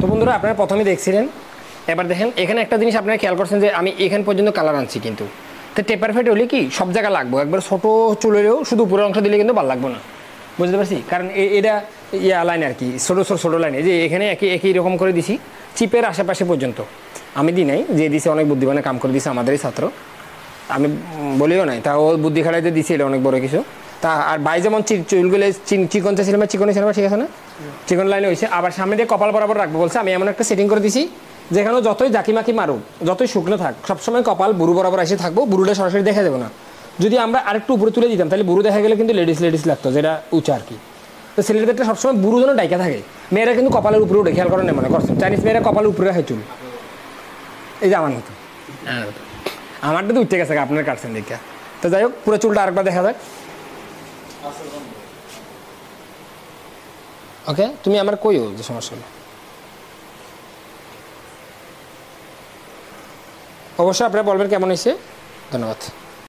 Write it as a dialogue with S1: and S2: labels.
S1: তো বন্ধুরা আপনারা প্রথমে দেখছিলেন, এবার দেখেন এখানে একটা জিনিস আপনারা খেয়াল করছেন যে আমি এখান পর্যন্ত কালার আনছি, কিন্তু তো টেপার ফেড হলে কি সব জায়গায় লাগবো, একবার ছোটো চুলেও শুধু উপরের অংশ দিলে কিন্তু ভালো লাগবো না, বুঝতে পারছি? কারণ এটা লাইন আর কি, ছোটো লাইনে যে এখানে একই রকম করে দিছি চিপের আশেপাশে পর্যন্ত। আমি দিই নাই, যে দিছে অনেক বুদ্ধিমানে কাম করে দিছে আমাদেরই ছাত্র, আমি বলিও নাই, তা ও বুদ্ধি খাড়াইতে দিছি, এটা অনেক বড় কিছু। তা আর বাই যেমন চুলগুলো চিকন চাইছিলাম, চিকন ছিল ঠিক আছে না, চিকন লাইনে হয়েছে। আবার সামনে দিয়ে কপাল বরাবর রাখবো বলছে, আমি এমন একটা সেটিং করে দিছি যেখানে যতই জাকিমাকি মারুক, যতই শুকনো থাক, সবসময় কপাল বুড়ো বরাবর এসে থাকবো, বুড়োটা সরাসরি দেখা যাবে না। যদি আমরা আরেকটু উপরে তুলে দিতাম তাহলে বুড়ো দেখা গেলে কিন্তু লেডিস লাগতো, যেটা উঁচা আর কি। তো ছেলেদেরটা সবসময় বুড়ো যেন ডাইকা থাকে, মেয়েরা কিন্তু কপালের উপরে উঠে, খেয়াল করেন না মনে করছেন, চাইনিজ মেয়েরা কপালের উপরে রাখে চুল, এই যে আমার মতো। আমারটা তো উঠতে গেছে, আপনার কাটছেন দেখা। তো যাই হোক, পুরো চুলটা আরেকবার দেখা যাক। ওকে, তুমি আমার কইও যে সমস্যা হলো। অবশ্যই আপনারা বলবেন কেমন হয়েছে। ধন্যবাদ।